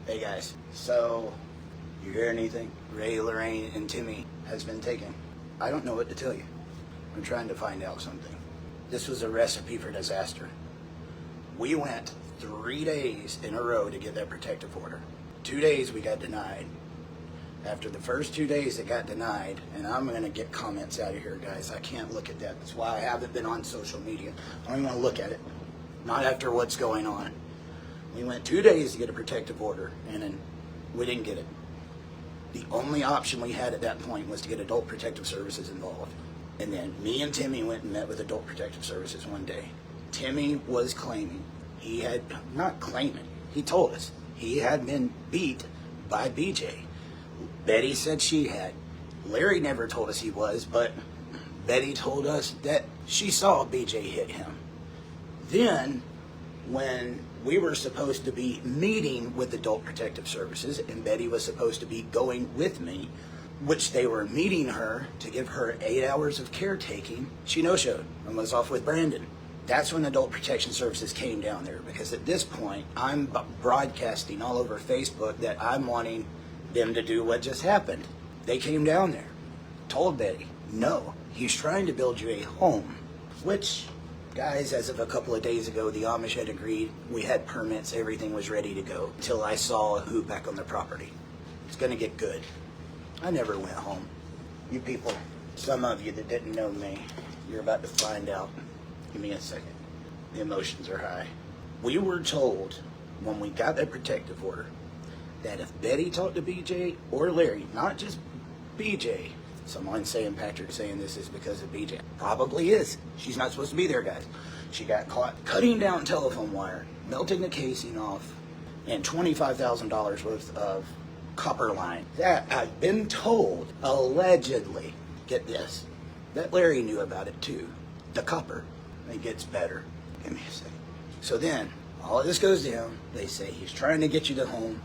Hey guys, so you hear anything? Ray, Loraine, and Timmy has been taken. I don't know what to tell you. I'm trying to find out something. This was a recipe for disaster. We went 3 days in a row to get that protective order. 2 days we got denied. After the first 2 days it got denied, and I'm gonna get comments out of here, guys. I can't look at that. That's why I haven't been on social media. I don't even want to look at it. Not after what's going on. We went 2 days to get a protective order, and then we didn't get it. The only option we had at that point was to get Adult Protective Services involved. And then me and Timmy went and met with Adult Protective Services one day. Timmy was claiming, he told us he had been beat by BJ. Betty said she had. Larry never told us he was, but Betty told us that she saw BJ hit him. Then, when we were supposed to be meeting with Adult Protective Services, and Betty was supposed to be going with me, which they were meeting her to give her 8 hours of caretaking, she no-showed and was off with Brandon. That's when Adult Protection Services came down there, because at this point, I'm broadcasting all over Facebook that I'm wanting them to do what just happened. They came down there, told Betty, no, he's trying to build you a home, which, guys, as of a couple of days ago, the Amish had agreed. We had permits, everything was ready to go, until I saw a hoop back on the property. It's gonna get good. I never went home. You people, some of you that didn't know me, you're about to find out. Give me a second. The emotions are high. We were told when we got that protective order that if Betty talked to BJ or Larry, not just BJ, someone saying Patrick's saying this is because of BJ. Probably is. She's not supposed to be there, guys. She got caught cutting down telephone wire, melting the casing off, and $25,000 worth of copper line. That I've been told, allegedly, get this, that Larry knew about it too. The copper. It gets better. Give me a second. So then, all of this goes down. They say he's trying to get you to home.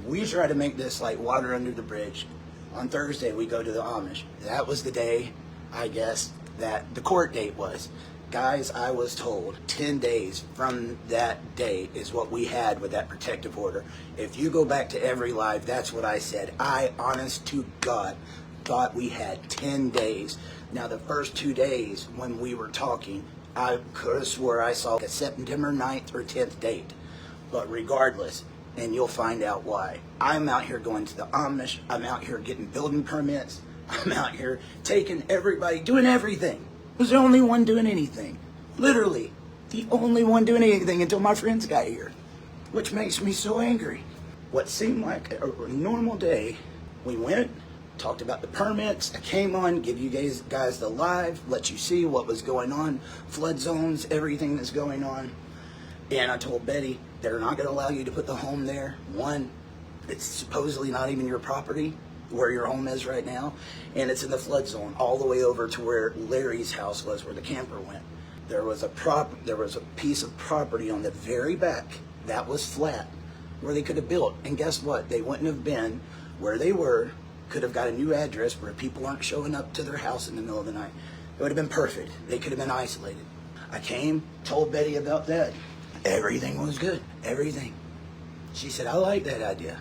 We try to make this like water under the bridge. On Thursday, we go to the Amish. That was the day, I guess, that the court date was. Guys, I was told 10 days from that day is what we had with that protective order. If you go back to every live, that's what I said. I, honest to God, thought we had 10 days. Now, the first 2 days when we were talking, I could have swore I saw a September 9th or 10th date. But regardless, and you'll find out why. I'm out here going to the Amish. I'm out here getting building permits. I'm out here taking everybody, doing everything. I was the only one doing anything. Literally, the only one doing anything until my friends got here, which makes me so angry. What seemed like a normal day, we went, talked about the permits. I came on, give you guys the live, let you see what was going on, flood zones, everything that's going on. And I told Betty, they're not going to allow you to put the home there. One, it's supposedly not even your property, where your home is right now. And it's in the flood zone, all the way over to where Larry's house was, where the camper went. There was a piece of property on the very back that was flat, where they could have built. And guess what? They wouldn't have been where they were, could have got a new address where people aren't showing up to their house in the middle of the night. It would have been perfect. They could have been isolated. I came, told Betty about that. Everything was good. Everything. She said, I like that idea.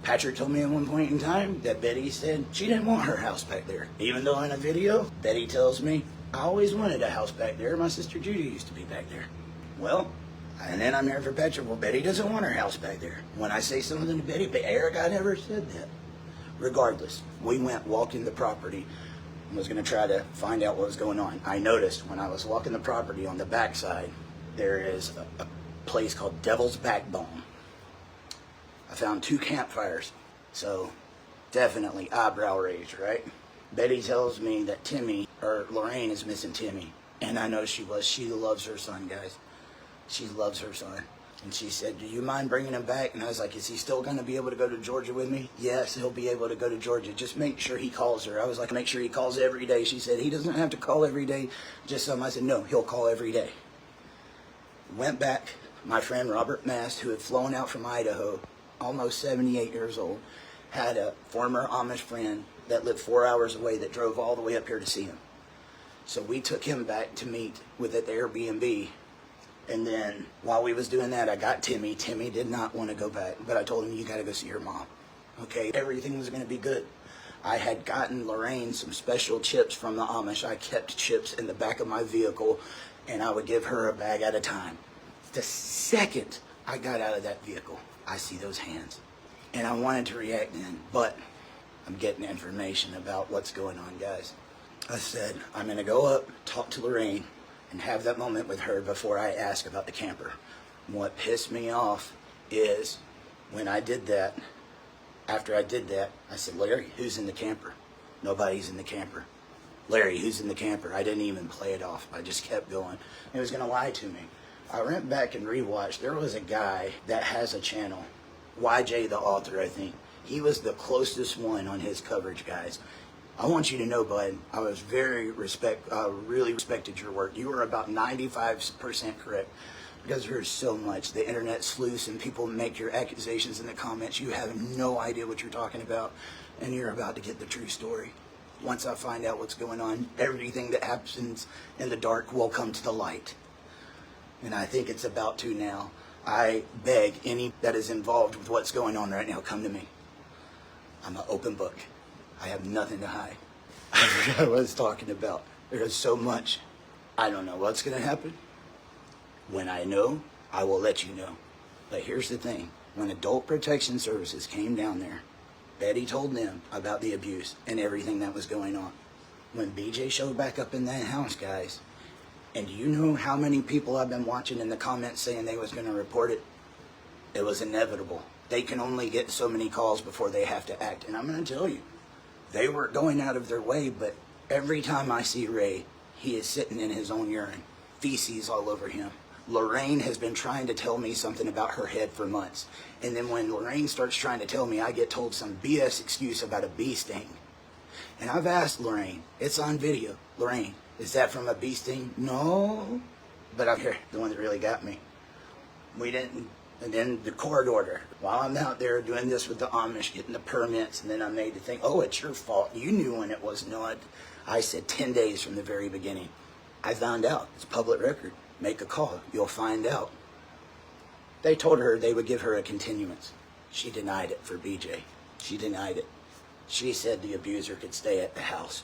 Patrick told me at one point in time that Betty said she didn't want her house back there. Even though in a video, Betty tells me, I always wanted a house back there. My sister Judy used to be back there. Well, and then I'm here for Patrick. Well, Betty doesn't want her house back there. When I say something to Betty, but Eric, I never said that. Regardless, we went walking the property and was going to try to find out what was going on. I noticed when I was walking the property on the backside, there is a place called Devil's Backbone. I found 2 campfires, so definitely eyebrow raised, right? Betty tells me that Loraine is missing Timmy, and I know she was. She loves her son, guys. She loves her son. And she said, do you mind bringing him back? And I was like, is he still going to be able to go to Georgia with me? Yes, he'll be able to go to Georgia. Just make sure he calls her. I was like, make sure he calls every day. She said, he doesn't have to call every day, just some. I said, no, he'll call every day. Went back. My friend Robert Mast, who had flown out from Idaho, almost 78 years old, had a former Amish friend that lived 4 hours away that drove all the way up here to see him. So we took him back to meet with at the Airbnb And then while we was doing that, I got Timmy. Timmy did not want to go back, but I told him, you got to go see your mom. Okay, everything was going to be good. I had gotten Loraine some special chips from the Amish. I kept chips in the back of my vehicle, and I would give her a bag at a time. The second I got out of that vehicle, I see those hands. And I wanted to react then, but I'm getting information about what's going on, guys. I said, I'm going to go up, talk to Loraine, and have that moment with her before I ask about the camper. What pissed me off is when I did that, after I did that, I said, Larry, who's in the camper? Nobody's in the camper. Larry, who's in the camper? I didn't even play it off. I just kept going. He was going to lie to me. I went back and rewatched. There was a guy that has a channel, YJ the author, I think. He was the closest one on his coverage, guys. I want you to know, bud, I was really respected your work. You were about 95% correct. Because there's so much. The internet's loose and people make your accusations in the comments. You have no idea what you're talking about, and you're about to get the true story. Once I find out what's going on, everything that happens in the dark will come to the light. And I think it's about to now. I beg any that is involved with what's going on right now, come to me. I'm an open book. I have nothing to hide. I forgot what I was talking about. There's so much. I don't know what's going to happen. When I know, I will let you know. But here's the thing. When Adult Protection Services came down there, Betty told them about the abuse and everything that was going on. When BJ showed back up in that house, guys, and do you know how many people I've been watching in the comments saying they was going to report it? It was inevitable. They can only get so many calls before they have to act. And I'm going to tell you, they were going out of their way, but every time I see Ray, he is sitting in his own urine. Feces all over him. Loraine has been trying to tell me something about her head for months. And then when Loraine starts trying to tell me, I get told some BS excuse about a bee sting. And I've asked Loraine, it's on video. Loraine, is that from a bee sting? No. But I'm here, the one that really got me. We didn't, and then the court order. While I'm out there doing this with the Amish, getting the permits, and then I'm made to think, oh, it's your fault. You knew when it was not. I said 10 days from the very beginning. I found out. It's public record. Make a call. You'll find out. They told her they would give her a continuance. She denied it for BJ. She denied it. She said the abuser could stay at the house.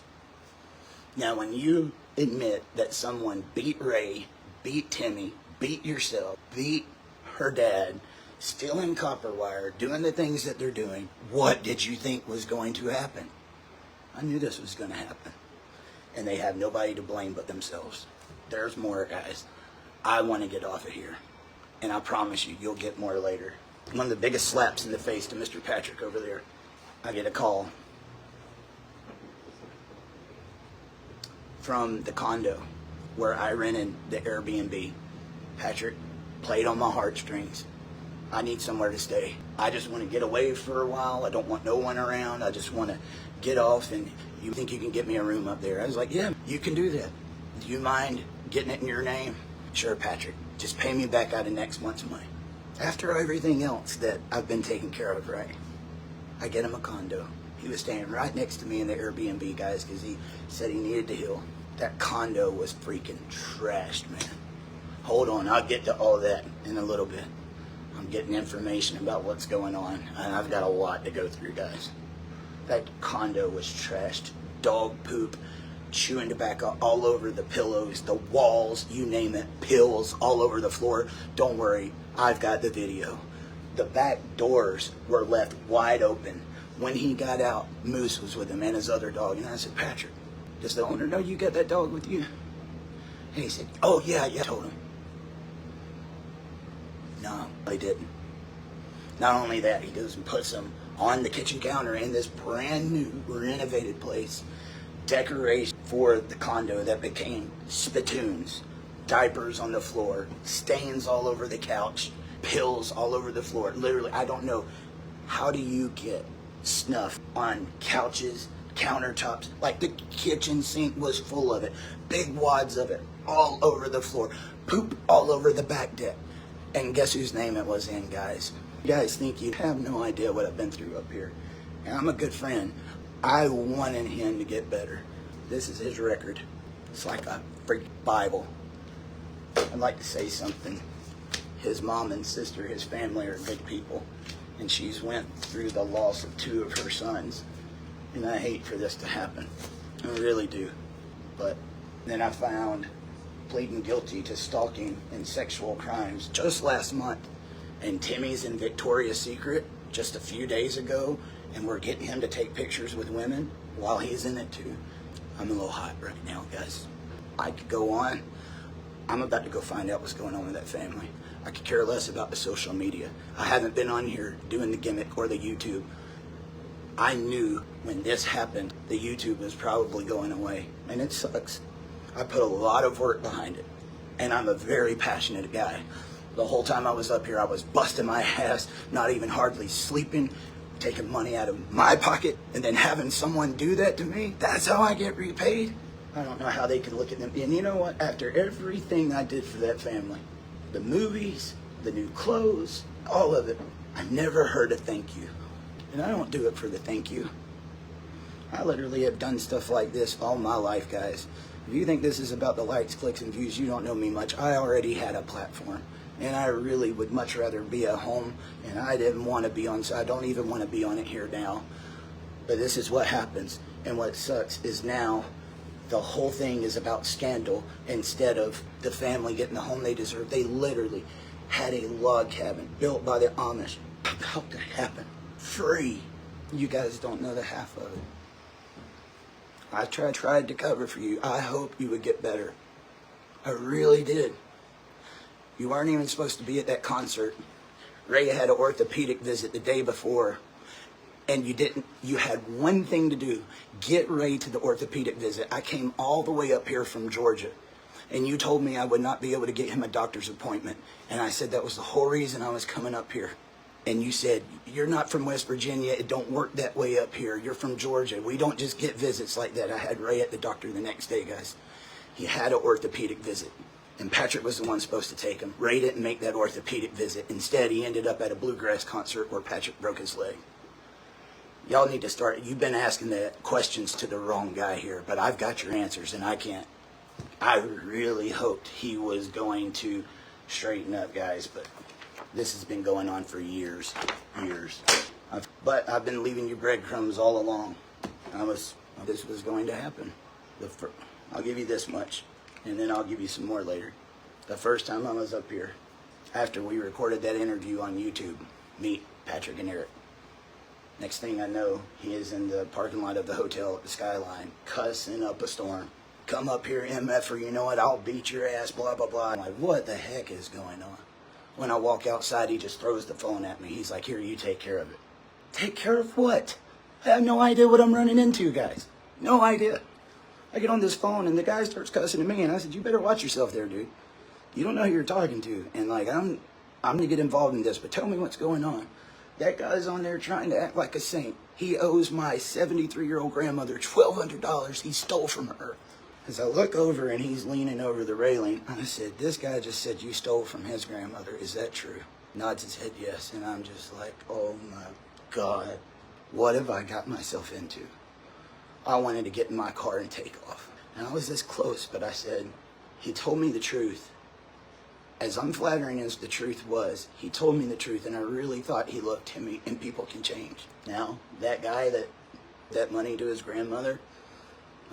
Now, when you admit that someone beat Ray, beat Timmy, beat yourself, beat her dad, stealing copper wire, doing the things that they're doing, what did you think was going to happen? I knew this was going to happen. And they have nobody to blame but themselves. There's more, guys. I want to get off of here. And I promise you, you'll get more later. One of the biggest slaps in the face to Mr. Patrick over there. I get a call from the condo where I rented the Airbnb. Patrick played on my heartstrings. I need somewhere to stay. I just want to get away for a while. I don't want no one around. I just want to get off, and you think you can get me a room up there? I was like, yeah, you can do that. Do you mind getting it in your name? Sure, Patrick. Just pay me back out of next month's money. After everything else that I've been taking care of, right? I get him a condo. He was staying right next to me in the Airbnb, guys, because he said he needed to heal. That condo was freaking trashed, man. Hold on, I'll get to all that in a little bit. I'm getting information about what's going on, and I've got a lot to go through, guys. That condo was trashed. Dog poop, chewing tobacco all over the pillows, the walls, you name it, pills all over the floor. Don't worry, I've got the video. The back doors were left wide open. When he got out, Moose was with him and his other dog. And I said, Patrick, does the owner know you got that dog with you? And he said, oh, yeah, I told him. No, they didn't. Not only that, he goes and puts them on the kitchen counter in this brand new renovated place. Decoration for the condo that became spittoons, diapers on the floor, stains all over the couch, pills all over the floor. Literally, I don't know. How do you get snuff on couches, countertops? Like the kitchen sink was full of it. Big wads of it all over the floor. Poop all over the back deck. And guess whose name it was in, guys? You guys think you have no idea what I've been through up here. And I'm a good friend. I wanted him to get better. This is his record. It's like a freaking Bible. I'd like to say something. His mom and sister, his family are good people, and she's went through the loss of 2 of her sons, and I hate for this to happen. I really do. But then I found pleading guilty to stalking and sexual crimes just last month, and Timmy's in Victoria's Secret just a few days ago, and we're getting him to take pictures with women while he's in it too. I'm a little hot right now, guys. I could go on. I'm about to go find out what's going on with that family. I could care less about the social media. I haven't been on here doing the gimmick or the YouTube. I knew when this happened, the YouTube was probably going away, and it sucks. I put a lot of work behind it, and I'm a very passionate guy. The whole time I was up here, I was busting my ass, not even hardly sleeping, taking money out of my pocket, and then having someone do that to me. That's how I get repaid. I don't know how they could look at them. And you know what? After everything I did for that family, the movies, the new clothes, all of it, I never heard a thank you. And I don't do it for the thank you. I literally have done stuff like this all my life, guys. If you think this is about the likes, clicks, and views, you don't know me much. I already had a platform, and I really would much rather be at home, and I didn't want to be on, so I don't even want to be on it here now. But this is what happens, and what sucks is now the whole thing is about scandal instead of the family getting the home they deserve. They literally had a log cabin built by the Amish about to happen, free. You guys don't know the half of it. I tried to cover for you. I hope you would get better. I really did. You weren't even supposed to be at that concert. Ray had an orthopedic visit the day before, and you didn't. You had one thing to do: get Ray to the orthopedic visit. I came all the way up here from Georgia, and you told me I would not be able to get him a doctor's appointment, and I said that was the whole reason I was coming up here. And you said, you're not from West Virginia, it don't work that way up here, you're from Georgia, we don't just get visits like that. I had Ray at the doctor the next day, guys. He had an orthopedic visit, and Patrick was the one supposed to take him. Ray didn't make that orthopedic visit. Instead, he ended up at a bluegrass concert where Patrick broke his leg. Y'all need to start. You've been asking the questions to the wrong guy here, but I've got your answers, and I can't. I really hoped he was going to straighten up, guys, but this has been going on for years. But I've been leaving you breadcrumbs all along. This was going to happen. I'll give you this much, and then I'll give you some more later. The first time I was up here, after we recorded that interview on YouTube, meet Patrick and Eric. Next thing I know, he is in the parking lot of the hotel at the Skyline, cussing up a storm. Come up here, MFer, you know what, I'll beat your ass, blah, blah, blah. I'm like, what the heck is going on? When I walk outside, he just throws the phone at me. He's like, here, you take care of it. Take care of what? I have no idea what I'm running into, guys. No idea. I get on this phone, and the guy starts cussing at me, and I said, you better watch yourself there, dude. You don't know who you're talking to. And, like, I'm going to get involved in this, but tell me what's going on. That guy's on there trying to act like a saint. He owes my 73-year-old grandmother $1,200 he stole from her. As I look over and he's leaning over the railing, I said, this guy just said you stole from his grandmother. Is that true? Nods his head yes, and I'm just like, oh my God, what have I got myself into? I wanted to get in my car and take off. And I was this close, but I said, he told me the truth. As unflattering as the truth was, he told me the truth, and I really thought he loved Timmy, and people can change. Now, that guy that money to his grandmother,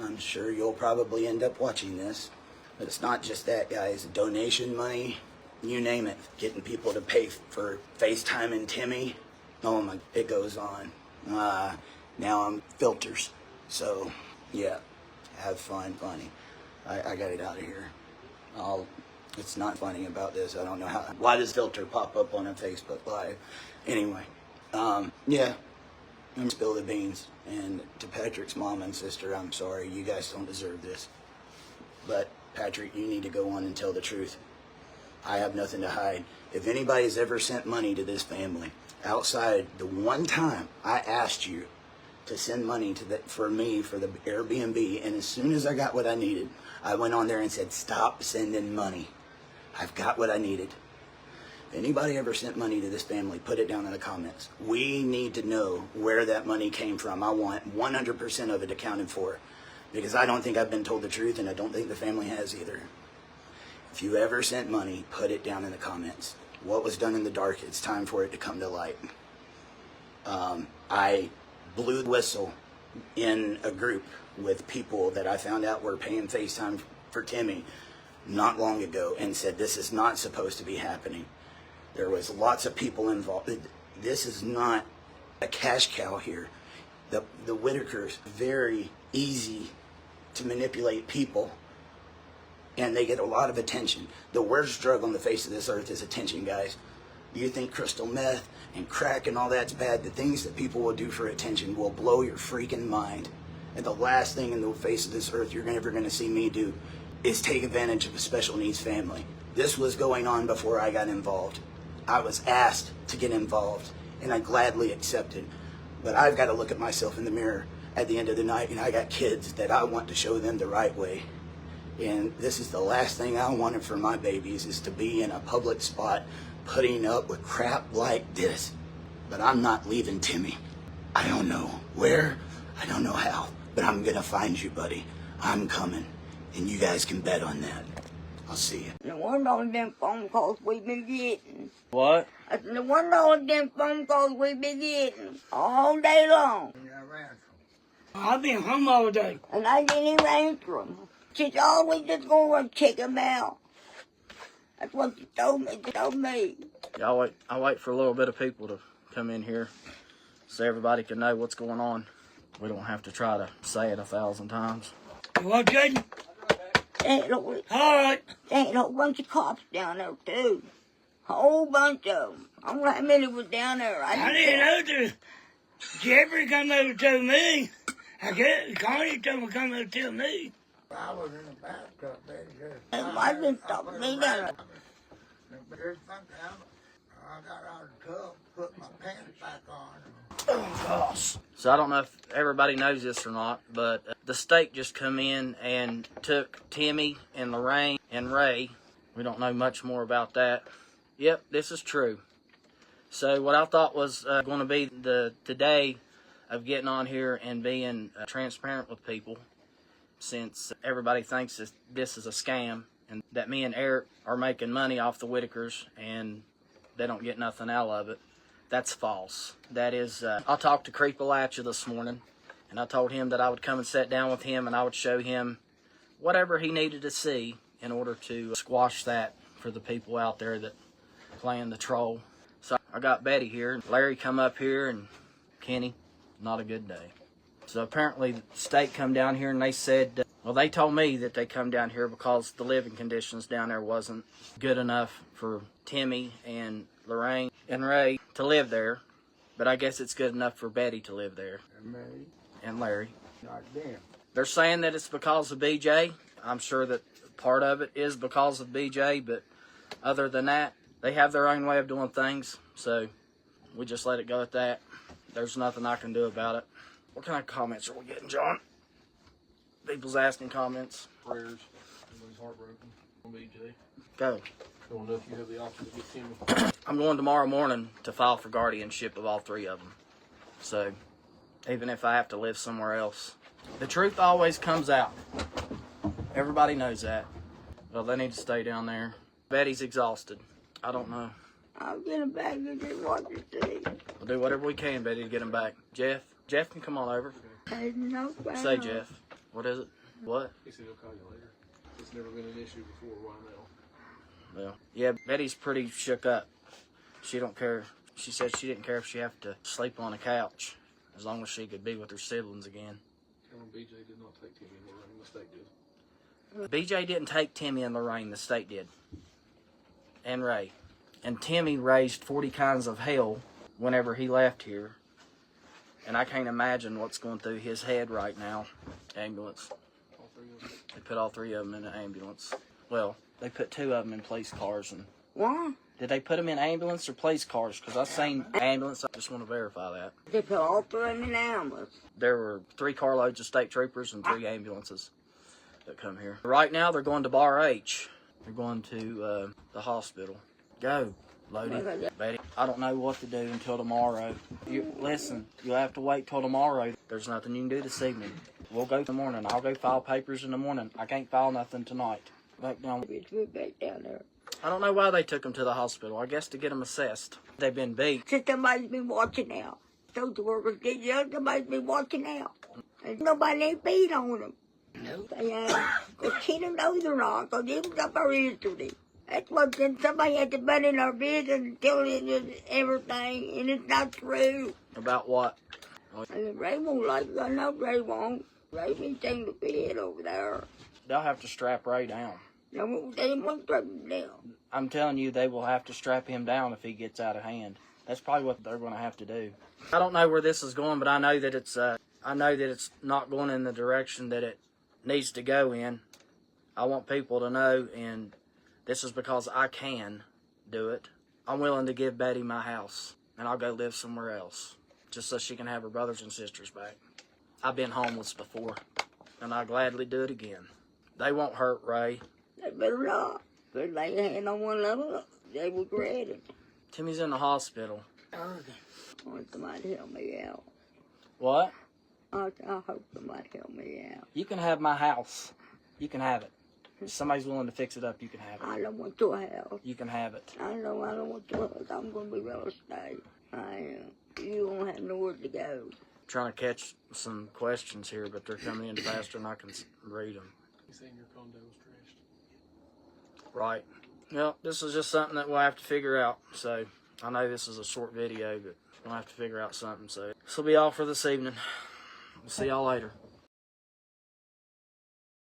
I'm sure you'll probably end up watching this. But it's not just that, guys. Donation money, you name it. Getting people to pay for FaceTime and Timmy. Oh my, it goes on. Now I'm filters. So, yeah, have fun, funny. I got it out of here. It's not funny about this. I don't know how. Why does filter pop up on a Facebook Live? Anyway, yeah. I'm spill the beans, and to Patrick's mom and sister, I'm sorry, you guys don't deserve this. But Patrick, you need to go on and tell the truth. I have nothing to hide. If anybody's ever sent money to this family, outside the one time I asked you to send money for me for the Airbnb, and as soon as I got what I needed, I went on there and said, stop sending money. I've got what I needed. If anybody ever sent money to this family, put it down in the comments. We need to know where that money came from. I want 100% of it accounted for, because I don't think I've been told the truth, and I don't think the family has either. If you ever sent money, put it down in the comments. What was done in the dark, it's time for it to come to light. I blew the whistle in a group with people that I found out were paying FaceTime for Timmy not long ago and said this is not supposed to be happening. There was lots of people involved. This is not a cash cow here. The Whitakers, very easy to manipulate people, and they get a lot of attention. The worst drug on the face of this earth is attention, guys. You think crystal meth and crack and all that's bad? The things that people will do for attention will blow your freaking mind. And the last thing in the face of this earth you're ever going to see me do is take advantage of a special needs family. This was going on before I got involved. I was asked to get involved, and I gladly accepted. But I've got to look at myself in the mirror at the end of the night, and I got kids that I want to show them the right way. And this is the last thing I wanted for my babies, is to be in a public spot putting up with crap like this. But I'm not leaving Timmy. I don't know where, I don't know how, but I'm gonna find you, buddy. I'm coming, and you guys can bet on that. I'll see you. No wonder all them phone calls we've been getting. What? I said, no wonder all them phone calls we've been getting all day long. I've been home all day. And I didn't even answer them. She's always just going to check them out. That's what she told me. Yeah, I'll wait for a little bit of people to come in here so everybody can know what's going on. We don't have to try to say it 1,000 times. You what, Jaden? All right. Ain't a whole bunch of cops down there, too. Whole bunch of them. I don't know how many was down there. I didn't know that. Jeffrey come over to me. I guess Connie told me to come over to me. I was in the bathtub, baby. And why didn't stop me down there? I got out of the tub, put my pants back on. Oh, gosh. So I don't know if everybody knows this or not, but the state just come in and took Timmy and Loraine and Ray. We don't know much more about that. Yep, this is true. So what I thought was going to be the day of getting on here and being transparent with people, since everybody thinks this is a scam and that me and Eric are making money off the Whitakers and they don't get nothing out of it. That's false. That is, I talked to Creepalachia this morning, and I told him that I would come and sit down with him and I would show him whatever he needed to see in order to squash that for the people out there that playing the troll. So I got Betty here. Larry come up here, and Kenny, not a good day. So apparently the state come down here and they said, well, they told me that they come down here because the living conditions down there wasn't good enough for Timmy and Loraine and Ray to live there. But I guess it's good enough for Betty to live there. And me, And Larry. not them. They're saying that it's because of BJ. I'm sure that part of it is because of BJ, but other than that, they have their own way of doing things. So we just let it go at that. There's nothing I can do about it. What kind of comments are we getting, John? People's asking comments. Prayers. Everybody's heartbroken on BJ. Go. I don't know if you have the option to get Timmy. I'm going tomorrow morning to file for guardianship of all 3 of them. So even if I have to live somewhere else, the truth always comes out. Everybody knows that. Well, they need to stay down there. Betty's exhausted. I don't know. I'll get him back and just watch it see. We'll do whatever we can, Betty, to get him back. Jeff can come on over. There's no problem. Say, Jeff. What is it? What? He said he'll call you later. It's never been an issue before. Why now? Well, yeah, Betty's pretty shook up. She don't care. She said she didn't care if she have to sleep on a couch, as long as she could be with her siblings again. Tell him BJ did not take Timmy and Loraine. The state did. BJ didn't take Timmy and Loraine. The state did. And Ray. And Timmy raised 40 kinds of hell whenever he left here. And I can't imagine what's going through his head right now. Ambulance. All 3 of them. They put all 3 of them in an ambulance. Well, they put 2 of them in police cars. And Why? did they put them in ambulance or police cars? Because I've seen ambulance. I just want to verify that. They put all 3 in an ambulance. There were 3 carloads of state troopers and 3 ambulances that come here. Right now, they're going to Bar H. They're going to the hospital. Go, Lodi. Betty, I don't know what to do until tomorrow. Listen, you'll have to wait till tomorrow. There's nothing you can do this evening. We'll go in the morning. I'll go file papers in the morning. I can't file nothing tonight. Back down. Bitch, we're back down there. I don't know why they took him to the hospital. I guess to get him assessed. They've been beat. Since somebody's been watching out. Social workers get young, somebody's been watching out. And nobody ain't beat on them. No. They ain't. Because she don't know they're not, because it was up our history. That's what then somebody had to butt in our business and tell us everything, and it's not true. About what? And Ray won't like it. I know Ray won't. Ray been taking the bed over there. They'll have to strap Ray down. No, they won't strap him down. I'm telling you, they will have to strap him down if he gets out of hand. That's probably what they're going to have to do. I don't know where this is going, but I know that it's not going in the direction that it needs to go in. I want people to know, and this is because I can do it. I'm willing to give Betty my house, and I'll go live somewhere else, just so she can have her brothers and sisters back. I've been homeless before, and I'll gladly do it again. They won't hurt Ray. They better not. They lay a hand on one another. They will regret it. Timmy's in the hospital. I want somebody to help me out. What? I hope somebody help me out. You can have my house. You can have it. If somebody's willing to fix it up, you can have it. I don't want your house. You can have it. I don't want your house. I'm going to be real estate. I am. You won't have nowhere to go. Trying to catch some questions here, but they're coming in faster than I can read them. You saying your condo was trashed? Right. Well, this is just something that we'll have to figure out. So, I know this is a short video, but we'll have to figure out something. So, this will be all for this evening. We'll see y'all later.